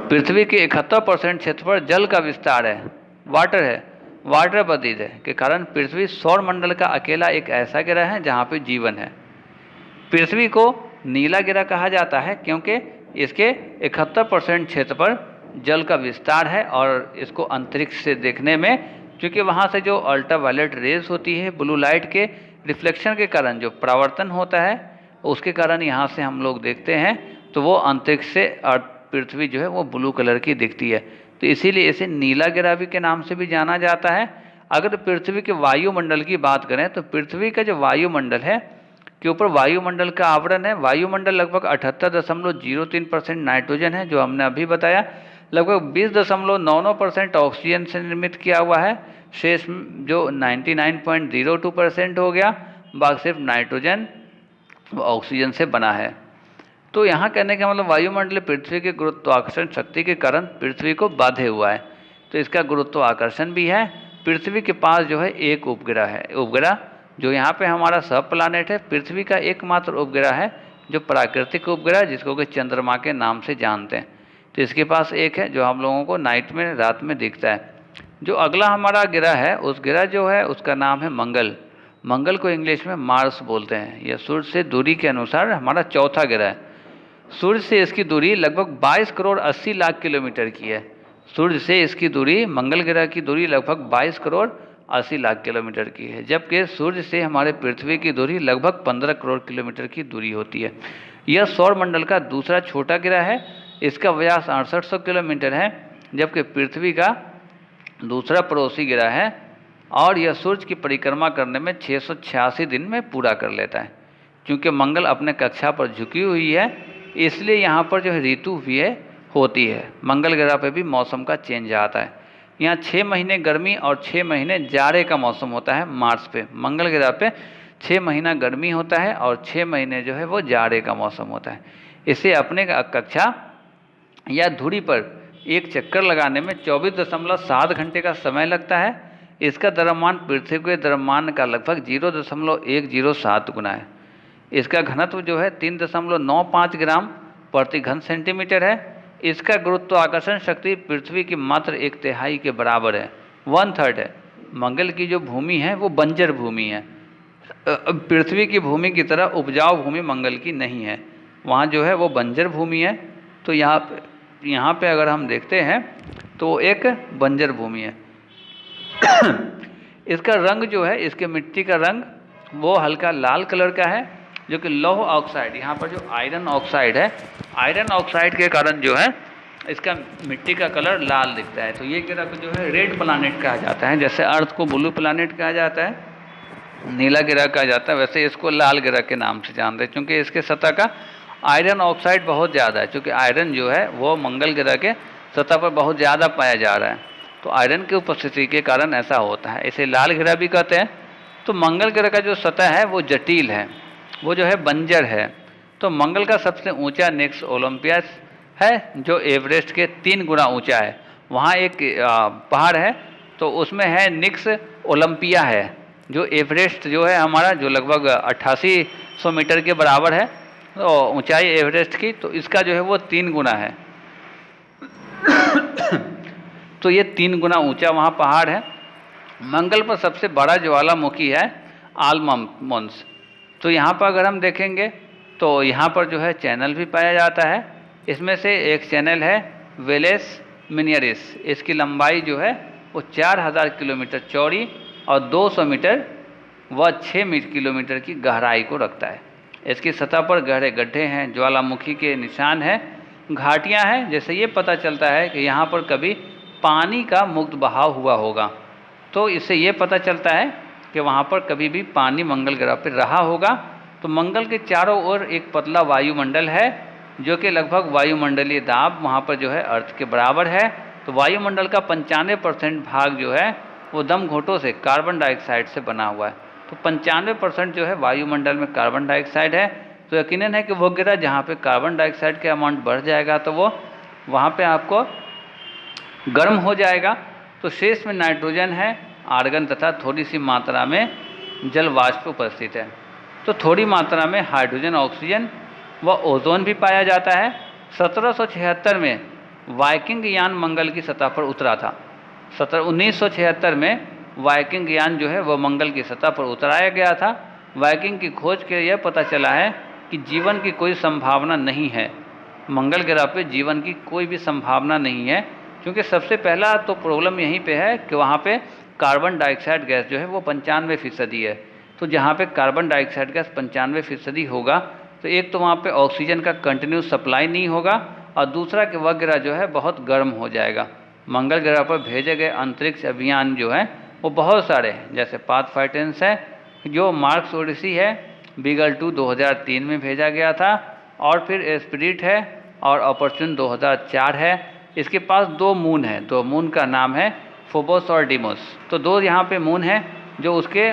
पृथ्वी के 71% क्षेत्र पर जल का विस्तार है, वाटर है, वाटर बॉडीज है, के कारण पृथ्वी सौर मंडल का अकेला एक ऐसा ग्रह है जहाँ पे जीवन है। पृथ्वी को नीला गिरह कहा जाता है क्योंकि इसके 71% क्षेत्र पर जल का विस्तार है और इसको अंतरिक्ष से देखने में, क्योंकि वहाँ से जो अल्ट्रावायलेट रेज होती है ब्लू लाइट के रिफ्लेक्शन के कारण जो परावर्तन होता है उसके कारण यहाँ से हम लोग देखते हैं तो वो अंतरिक्ष से पृथ्वी जो है वो ब्लू कलर की दिखती है, तो इसीलिए इसे नीला गिरह के नाम से भी जाना जाता है। अगर पृथ्वी के वायुमंडल की बात करें तो पृथ्वी का जो वायुमंडल है के ऊपर वायुमंडल का आवरण है, वायुमंडल लगभग 78.03% नाइट्रोजन है जो हमने अभी बताया, लगभग 20.99% ऑक्सीजन से निर्मित किया हुआ है, शेष जो 99.02% हो गया बाकी सिर्फ नाइट्रोजन ऑक्सीजन से बना है। तो यहाँ कहने का मतलब वायुमंडल पृथ्वी के गुरुत्वाकर्षण शक्ति के कारण पृथ्वी को बांधे हुआ है, तो इसका गुरुत्वाकर्षण भी है। पृथ्वी के पास जो है एक उपग्रह है, उपग्रह जो यहाँ पे हमारा सब प्लानेट है, पृथ्वी का एकमात्र उपग्रह है जो प्राकृतिक उपग्रह जिसको कि चंद्रमा के नाम से जानते हैं, तो इसके पास एक है जो हम लोगों को नाइट में रात में दिखता है। जो अगला हमारा ग्रह है उस ग्रह जो है उसका नाम है मंगल। मंगल को इंग्लिश में मार्स बोलते हैं। यह सूर्य से दूरी के अनुसार हमारा चौथा ग्रह है। सूर्य से इसकी दूरी लगभग 22 करोड़ 80 लाख किलोमीटर की है। सूर्य से इसकी दूरी, मंगल ग्रह की दूरी लगभग 22 करोड़ 80 लाख किलोमीटर की है, जबकि सूर्य से हमारे पृथ्वी की दूरी लगभग 15 करोड़ किलोमीटर की दूरी होती है। यह सौर मंडल का दूसरा छोटा ग्रह है, इसका व्यास 6800 किलोमीटर है, जबकि पृथ्वी का दूसरा पड़ोसी ग्रह है और यह सूर्य की परिक्रमा करने में 686 दिन में पूरा कर लेता है। क्योंकि मंगल अपने कक्षा पर झुकी हुई है इसलिए यहाँ पर जो है ऋतु भी होती है। मंगल ग्रह पे भी मौसम का चेंज आता है। यहाँ 6 महीने गर्मी और 6 महीने जाड़े का मौसम होता है। मार्स पे, मंगल ग्रह पे 6 महीना गर्मी होता है और 6 महीने जो है वो जाड़े का मौसम होता है। इसे अपने कक्षा या धुरी पर एक चक्कर लगाने में 24.7 घंटे का समय लगता है। इसका द्रव्यमान पृथ्वी के द्रव्यमान का लगभग 0.107 गुना है। इसका घनत्व जो है 3.95 ग्राम प्रति घन सेंटीमीटर है। इसका गुरुत्वाकर्षण शक्ति पृथ्वी की मात्र 1/3 के बराबर है, 1/3 है। मंगल की जो भूमि है वो बंजर भूमि है। पृथ्वी की भूमि की तरह उपजाऊ भूमि मंगल की नहीं है, वहाँ जो है वो बंजर भूमि है। तो यहाँ पे अगर हम देखते हैं तो एक बंजर भूमि है। इसका रंग जो है, इसके मिट्टी का रंग वो हल्का लाल कलर का है, जो कि लौह ऑक्साइड, यहाँ पर जो आयरन ऑक्साइड है, आयरन ऑक्साइड के कारण जो है इसका मिट्टी का कलर लाल दिखता है। तो ये ग्रह को जो है रेड प्लानेट कहा जाता है। जैसे अर्थ को ब्लू प्लानेट कहा जाता है, नीला ग्रह कहा जाता है, वैसे इसको लाल ग्रह के नाम से जानते हैं क्योंकि इसके सतह का आयरन ऑक्साइड बहुत ज़्यादा है। क्योंकि आयरन जो है वो मंगल ग्रह के सतह पर बहुत ज़्यादा पाया जा रहा है, तो आयरन की उपस्थिति के कारण ऐसा होता है। इसे लाल ग्रह भी कहते हैं। तो मंगल ग्रह का जो सतह है वो जटिल है, वो जो है बंजर है। तो मंगल का सबसे ऊंचा निक्स ओलंपियस है जो एवरेस्ट के 3 गुना ऊंचा है। वहाँ एक पहाड़ है तो उसमें है निक्स ओलंपिया है, जो एवरेस्ट जो है हमारा जो लगभग 8800 मीटर के बराबर है तो ऊंचाई एवरेस्ट की, तो इसका जो है वो 3 गुना है। तो ये 3 गुना ऊंचा वहाँ पहाड़ है। मंगल पर सबसे बड़ा ज्वालामुखी है आलमोंस। तो यहाँ पर अगर हम देखेंगे तो यहाँ पर जो है चैनल भी पाया जाता है। इसमें से एक चैनल है वेलेस मिनियरिस। इसकी लंबाई जो है वो 4000 किलोमीटर चौड़ी और 200 मीटर व 6 किलोमीटर की गहराई को रखता है। इसकी सतह पर गहरे गड्ढे हैं, ज्वालामुखी के निशान हैं, घाटियाँ हैं। जैसे ये पता चलता है कि यहाँ पर कभी पानी का मुक्त बहाव हुआ होगा, तो इससे ये पता चलता है कि वहाँ पर कभी भी पानी मंगल ग्रह पर रहा होगा। तो मंगल के चारों ओर एक पतला वायुमंडल है जो कि लगभग वायुमंडलीय दाब वहाँ पर जो है अर्थ के बराबर है। तो वायुमंडल का 95% भाग जो है वो दम घोटों से कार्बन डाइऑक्साइड से बना हुआ है। तो 95% जो है वायुमंडल में कार्बन डाइऑक्साइड है। तो यकीनन है कि वो ग्रह जहाँ पे कार्बन डाइऑक्साइड का अमाउंट बढ़ जाएगा तो वो वहाँ पे आपको गर्म हो जाएगा। तो शेष में नाइट्रोजन है, आर्गन तथा थोड़ी सी मात्रा में जल वाष्प उपस्थित है। तो थोड़ी मात्रा में हाइड्रोजन, ऑक्सीजन व ओजोन भी पाया जाता है। 1776 में वाइकिंग यान मंगल की सतह पर उतरा था। 1976 में वाइकिंग यान जो है वह मंगल की सतह पर उतराया गया था। वाइकिंग की खोज के यह पता चला है कि जीवन की कोई संभावना नहीं है। मंगल ग्रह पे जीवन की कोई भी संभावना नहीं है, क्योंकि सबसे पहला तो प्रॉब्लम यहीं पे है कि वहाँ पे कार्बन डाइऑक्साइड गैस जो है वो 95% है। तो जहाँ पे कार्बन डाइऑक्साइड गैस 95% होगा, तो एक तो वहाँ पे ऑक्सीजन का कंटिन्यूस सप्लाई नहीं होगा, और दूसरा कि वह ग्रह जो है बहुत गर्म हो जाएगा। मंगल ग्रह पर भेजे गए अंतरिक्ष अभियान जो है वो बहुत सारे हैं, जैसे पाथफाइटर है, जो मार्स ओडिसी है, बीगल 2 2003 में भेजा गया था, और फिर स्पिरिट है, और अपॉर्चुन 2004 है। इसके पास 2 मून है, 2 मून का नाम है फोबोस और डिमोस। तो 2 यहाँ पे मून है जो उसके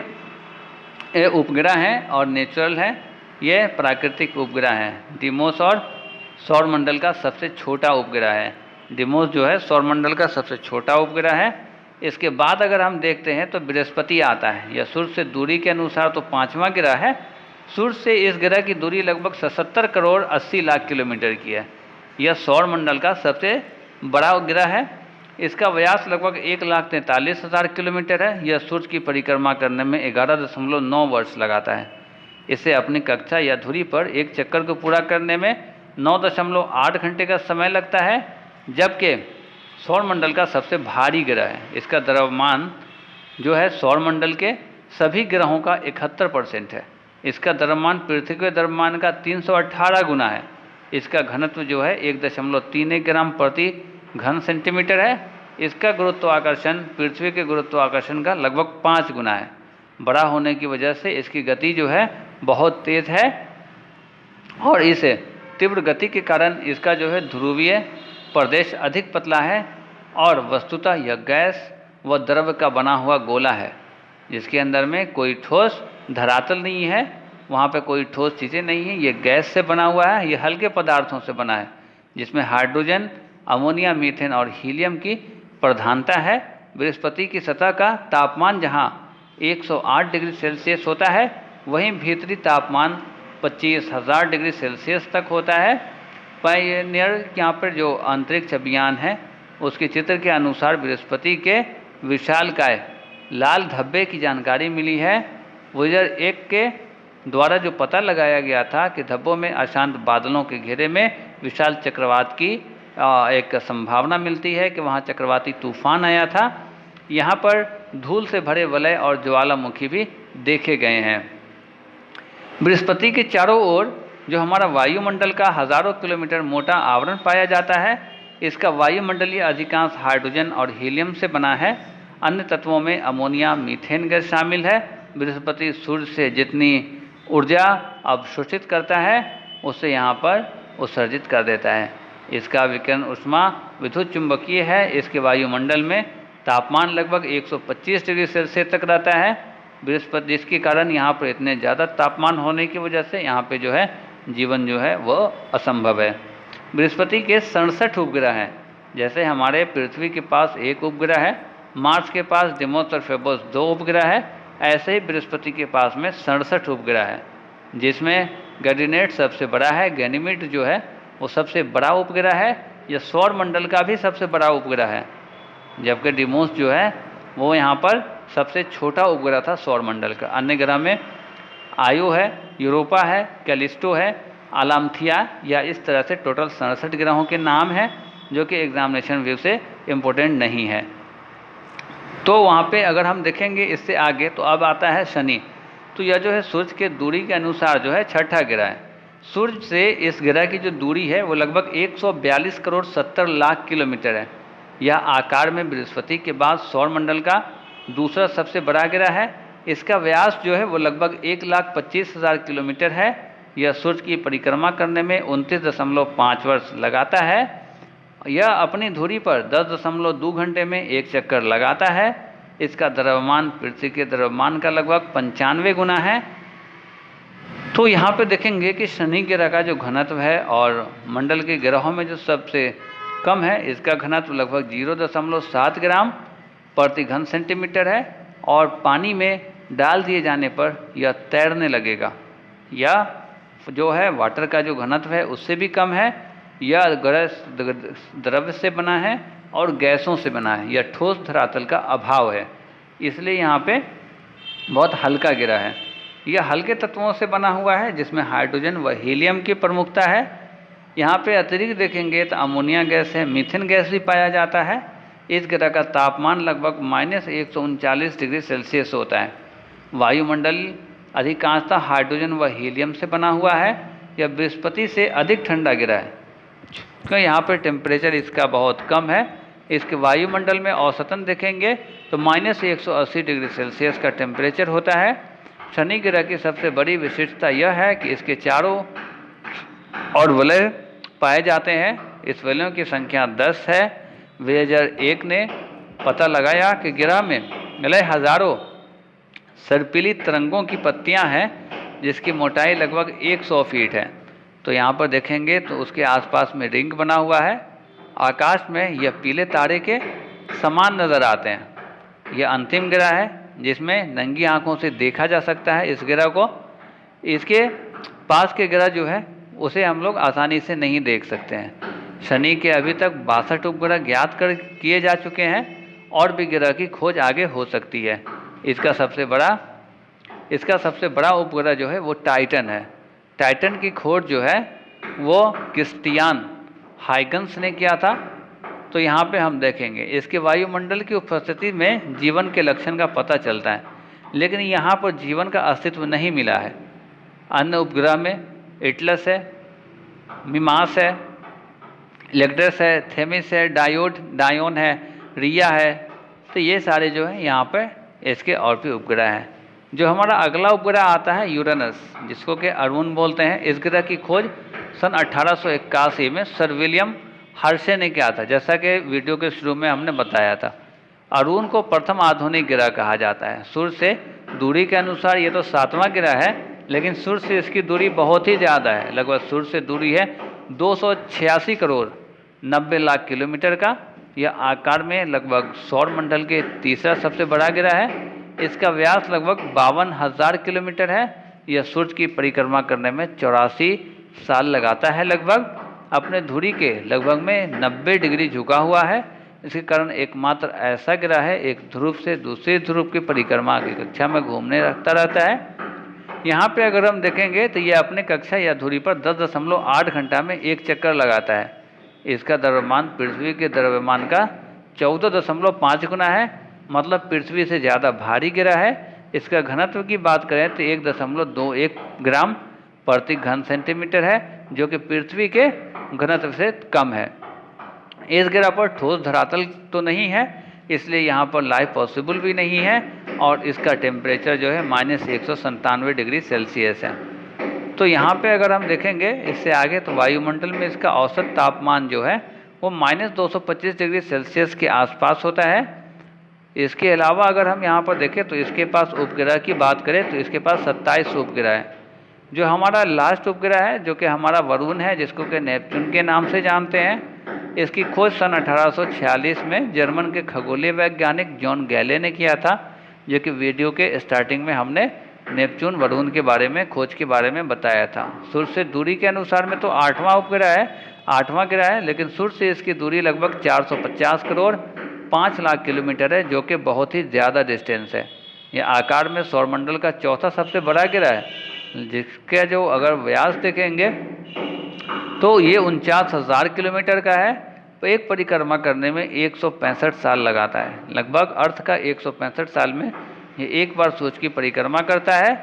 उपग्रह हैं और नेचुरल है, ये प्राकृतिक उपग्रह हैं। डिमोस और सौरमंडल का सबसे छोटा उपग्रह है। डिमोस जो है सौरमंडल का सबसे छोटा उपग्रह है। इसके बाद अगर हम देखते हैं तो बृहस्पति आता है। यह सूर्य से दूरी के अनुसार तो 5वां ग्रह है। सूर्य से इस ग्रह की दूरी लगभग 77 करोड़ 80 लाख किलोमीटर की है। यह सौरमंडल का सबसे बड़ा ग्रह है। इसका व्यास लगभग 1,43,000 किलोमीटर है। यह सूर्य की परिक्रमा करने में 11.9 वर्ष लगाता है। इसे अपनी कक्षा या धुरी पर एक चक्कर को पूरा करने में 9.8 घंटे का समय लगता है, जबकि सौरमंडल का सबसे भारी ग्रह है। इसका द्रव्यमान जो है सौरमंडल के सभी ग्रहों का 71% है। इसका द्रव्यमान पृथ्वी के द्रव्यमान का 318 गुना है। इसका घनत्व जो है 1.31 ग्राम प्रति घन सेंटीमीटर है। इसका गुरुत्वाकर्षण पृथ्वी के गुरुत्वाकर्षण का लगभग 5 गुना है। बड़ा होने की वजह से इसकी गति जो है बहुत तेज है, और इस तीव्र गति के कारण इसका जो है ध्रुवीय प्रदेश अधिक पतला है, और वस्तुतः यह गैस व द्रव का बना हुआ गोला है, जिसके अंदर में कोई ठोस धरातल नहीं है, वहाँ पे कोई ठोस चीज़ें नहीं है। ये गैस से बना हुआ है, ये हल्के पदार्थों से बना है, जिसमें हाइड्रोजन, अमोनिया, मीथेन और हीलियम की प्रधानता है। बृहस्पति की सतह का तापमान जहाँ 108 डिग्री सेल्सियस होता है, वहीं भीतरी तापमान 25,000 डिग्री सेल्सियस तक होता है। पायनियर यहाँ पर जो अंतरिक्ष अभियान है उसके चित्र के अनुसार बृहस्पति के विशालकाय लाल धब्बे की जानकारी मिली है। वोयेजर 1 के द्वारा जो पता लगाया गया था कि धब्बों में अशांत बादलों के घेरे में विशाल चक्रवात की एक संभावना मिलती है कि वहाँ चक्रवाती तूफान आया था। यहाँ पर धूल से भरे वलय और ज्वालामुखी भी देखे गए हैं। बृहस्पति के चारों ओर जो हमारा वायुमंडल का हजारों किलोमीटर मोटा आवरण पाया जाता है, इसका वायुमंडलीय अधिकांश हाइड्रोजन और हीलियम से बना है। अन्य तत्वों में अमोनिया, मीथेन गैस शामिल है। बृहस्पति सूर्य से जितनी ऊर्जा अवशोषित करता है उसे यहाँ पर उत्सर्जित कर देता है। इसका विकिरण ऊष्मा विद्युत चुंबकीय है। इसके वायुमंडल में तापमान लगभग 125 डिग्री सेल्सियस तक रहता है। बृहस्पति, जिसके कारण यहाँ पर इतने ज़्यादा तापमान होने की वजह से यहाँ पे जो है जीवन जो है वो असंभव है। बृहस्पति के 67 उपग्रह हैं। जैसे हमारे पृथ्वी के पास 1 उपग्रह है, मार्स के पास डिमोस और फेबोस 2 उपग्रह है, ऐसे ही बृहस्पति के पास में 67 उपग्रह है, जिसमें गैनीमेड सबसे बड़ा है। गैनीमेड जो है वो सबसे बड़ा उपग्रह है। यह सौरमंडल का भी सबसे बड़ा उपग्रह है, जबकि डिमोस जो है वो यहाँ पर सबसे छोटा उपग्रह था सौरमंडल का। अन्य ग्रह में आयो है, यूरोपा है, कैलिस्टो है, आलामथिया, या इस तरह से टोटल 67 ग्रहों के नाम हैं, जो कि एग्जामिनेशन व्यू से इम्पोर्टेंट नहीं है। तो वहाँ पे अगर हम देखेंगे इससे आगे, तो अब आता है शनि। तो यह जो है सूर्य के दूरी के अनुसार जो है 6ठा ग्रह है। सूर्य से इस ग्रह की जो दूरी है वो लगभग 142 करोड़ 70 लाख किलोमीटर है। यह आकार में बृहस्पति के बाद सौरमंडल का दूसरा सबसे बड़ा ग्रह है। इसका व्यास जो है वो लगभग 1,25,000 किलोमीटर है। यह सूर्य की परिक्रमा करने में 29.5 वर्ष लगाता है। यह अपनी धुरी पर 10.2 घंटे में एक चक्कर लगाता है। इसका द्रव्यमान पृथ्वी के द्रव्यमान का लगभग 95 गुना है। तो यहाँ पे देखेंगे कि शनि ग्रह का जो घनत्व है और मंडल के ग्रहों में जो सबसे कम है, इसका घनत्व लगभग 0.7 ग्राम प्रति घन सेंटीमीटर है, और पानी में डाल दिए जाने पर यह तैरने लगेगा। यह जो है वाटर का जो घनत्व है उससे भी कम है। यह द्रव्य से बना है और गैसों से बना है। यह ठोस धरातल का अभाव है, इसलिए यहाँ पे बहुत हल्का ग्रह है। यह हल्के तत्वों से बना हुआ है जिसमें हाइड्रोजन व हीलियम की प्रमुखता है। यहाँ पे अतिरिक्त देखेंगे तो अमोनिया गैस है, मीथेन गैस भी पाया जाता है। इस ग्रह का तापमान लगभग -139 डिग्री सेल्सियस होता है। वायुमंडल अधिकांशतः हाइड्रोजन व हीलियम से बना हुआ है। यह बृहस्पति से अधिक ठंडा ग्रह है क्योंकि यहाँ पर टेम्परेचर इसका बहुत कम है। इसके वायुमंडल में औसतन देखेंगे तो -180 डिग्री सेल्सियस का टेम्परेचर होता है। शनि ग्रह की सबसे बड़ी विशिष्टता यह है कि इसके चारों ओर वलय पाए जाते हैं। इस वलयों की संख्या 10 है। 2001 ने पता लगाया कि ग्रह में मिले हजारों सर्पिली तरंगों की पत्तियां हैं जिसकी मोटाई लगभग 100 फीट है। तो यहाँ पर देखेंगे तो उसके आसपास में रिंग बना हुआ है। आकाश में यह पीले तारे के समान नज़र आते हैं। यह अंतिम ग्रह है जिसमें नंगी आंखों से देखा जा सकता है इस ग्रह को। इसके पास के ग्रह जो है उसे हम लोग आसानी से नहीं देख सकते हैं। शनि के अभी तक 62 उपग्रह ज्ञात किए जा चुके हैं और भी ग्रह की खोज आगे हो सकती है। इसका सबसे बड़ा उपग्रह जो है वो टाइटन है। टाइटन की खोज जो है वो क्रिस्टियान हाइगन्स ने किया था। तो यहाँ पे हम देखेंगे इसके वायुमंडल की उपस्थिति में जीवन के लक्षण का पता चलता है, लेकिन यहाँ पर जीवन का अस्तित्व नहीं मिला है। अन्य उपग्रह में एटलस है, मिमास है, लेग्डस है, थेमिस है, डायोन है, रिया है। तो ये सारे जो है यहाँ पर इसके और भी उपग्रह हैं। जो हमारा अगला उपग्रह आता है यूरेनस, जिसको कि अरुण बोलते हैं। इस ग्रह की खोज सन 1881 में सर विलियम हर्शे ने किया था, जैसा कि वीडियो के शुरू में हमने बताया था। अरुण को प्रथम आधुनिक ग्रह कहा जाता है। सूर्य से दूरी के अनुसार ये तो 7वां ग्रह है, लेकिन सूर्य से इसकी दूरी बहुत ही ज़्यादा है। लगभग सूर्य से दूरी है 286 करोड़ 90 लाख किलोमीटर का। यह आकार में लगभग सौर मंडल के तीसरा सबसे बड़ा ग्रह है। इसका व्यास लगभग 52,000 किलोमीटर है। यह सूर्य की परिक्रमा करने में 84 साल लगाता है। लगभग अपने धुरी के लगभग में 90 डिग्री झुका हुआ है। इसके कारण एकमात्र ऐसा ग्रह है एक ध्रुव से दूसरे ध्रुव की परिक्रमा की कक्षा में घूमने रखता रहता है। यहाँ पे अगर हम देखेंगे तो यह अपने कक्षा या धुरी पर 10.8 घंटा में एक चक्कर लगाता है। इसका द्रव्यमान पृथ्वी के द्रव्यमान का 14.5 गुना है, मतलब पृथ्वी से ज़्यादा भारी ग्रह है। इसका घनत्व की बात करें तो 1.21 ग्राम प्रति घन सेंटीमीटर है, जो कि पृथ्वी के घनत्व से कम है। इस ग्रह पर ठोस धरातल तो नहीं है, इसलिए यहाँ पर लाइफ पॉसिबल भी नहीं है। और इसका टेम्परेचर जो है -197 डिग्री सेल्सियस है। तो यहाँ पे अगर हम देखेंगे इससे आगे तो वायुमंडल में इसका औसत तापमान जो है वो -225 डिग्री सेल्सियस के आसपास होता है। इसके अलावा अगर हम यहाँ पर देखें तो इसके पास उपग्रह की बात करें तो इसके पास 27 उपग्रह है। जो हमारा लास्ट उपग्रह है जो कि हमारा वरुण है, जिसको कि नेपच्यून के नाम से जानते हैं। इसकी खोज सन 1846 में जर्मन के खगोलीय वैज्ञानिक जॉन गैले ने किया था, जो कि वीडियो के स्टार्टिंग में हमने नेपच्यून वरुण के बारे में खोज के बारे में बताया था। सूर्य से दूरी के अनुसार में तो 8वां उपग्रह है, 8वां ग्रह है, लेकिन सूर्य से इसकी दूरी लगभग 450 करोड़ 5 लाख किलोमीटर है, जो कि बहुत ही ज़्यादा डिस्टेंस है। यह आकार में सौरमंडल का चौथा सबसे बड़ा ग्रह है, जिसका जो अगर व्यास देखेंगे तो ये 49,000 किलोमीटर का है। तो एक परिक्रमा करने में 165 साल लगाता है। लगभग अर्थ का 165 साल में ये एक बार सूर्य की परिक्रमा करता है।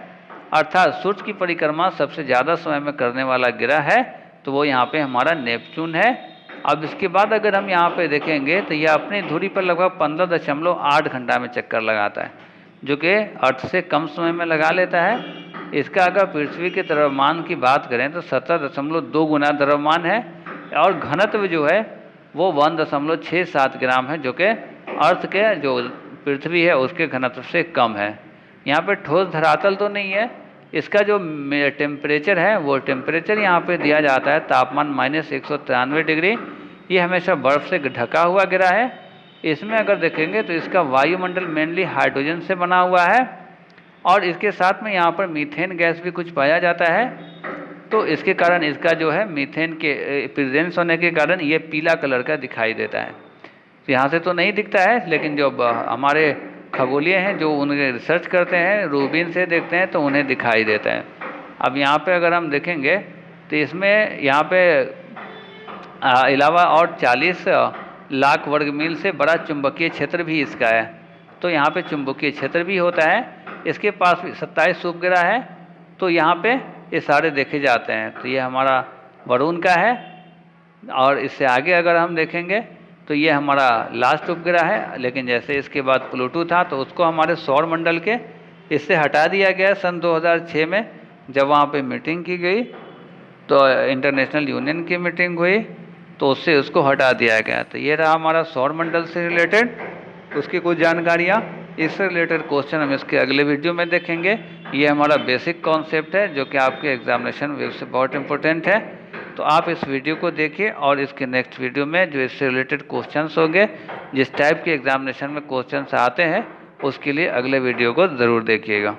अर्थात सूर्य की परिक्रमा सबसे ज़्यादा समय में करने वाला ग्रह है, तो वो यहाँ पे हमारा नेपच्यून है। अब इसके बाद अगर हम यहाँ पे देखेंगे तो यह अपनी धुरी पर लगभग 15.8 घंटा में चक्कर लगाता है, जो कि अर्थ से कम समय में लगा लेता है। इसका अगर पृथ्वी के द्रव्यमान की बात करें तो 17.2 गुना द्रव्यमान है और घनत्व जो है वो 1.67 ग्राम है, जो कि अर्थ के जो पृथ्वी है उसके घनत्व से कम है। यहाँ पे ठोस धरातल तो नहीं है। इसका जो टेम्परेचर है वो टेम्परेचर यहाँ पे दिया जाता है तापमान -193 डिग्री। ये हमेशा बर्फ़ से ढका हुआ ग्रह है। इसमें अगर देखेंगे तो इसका वायुमंडल मेनली हाइड्रोजन से बना हुआ है और इसके साथ में यहाँ पर मीथेन गैस भी कुछ पाया जाता है। तो इसके कारण इसका जो है मीथेन के प्रेजेंस होने के कारण ये पीला कलर का दिखाई देता है। यहाँ से तो नहीं दिखता है, लेकिन जो हमारे खगोलीय हैं जो उनके रिसर्च करते हैं, दूरबीन से देखते हैं तो उन्हें दिखाई देता है। अब यहाँ पे अगर हम देखेंगे तो इसमें यहाँ पे अलावा और 40 लाख वर्ग मील से बड़ा चुंबकीय क्षेत्र भी इसका है। तो यहाँ पे चुंबकीय क्षेत्र भी होता है। इसके पास 27 उपग्रह है, तो यहाँ पे ये सारे देखे जाते हैं। तो ये हमारा वरुण का है, और इससे आगे अगर हम देखेंगे तो ये हमारा लास्ट उपग्रह है। लेकिन जैसे इसके बाद प्लूटो था तो उसको हमारे सौर मंडल के इससे हटा दिया गया सन 2006 में, जब वहाँ पे मीटिंग की गई, तो इंटरनेशनल यूनियन की मीटिंग हुई, तो उससे उसको हटा दिया गया। तो ये रहा हमारा सौर मंडल से रिलेटेड उसकी कुछ जानकारियाँ। इससे रिलेटेड क्वेश्चन हम इसके अगले वीडियो में देखेंगे। ये हमारा बेसिक कॉन्सेप्ट है जो कि आपके एग्जामिनेशन व्यू से बहुत इंपॉर्टेंट है। तो आप इस वीडियो को देखिए, और इसके नेक्स्ट वीडियो में जो इससे रिलेटेड क्वेश्चंस होंगे, जिस टाइप के एग्जामिनेशन में क्वेश्चंस आते हैं, उसके लिए अगले वीडियो को ज़रूर देखिएगा।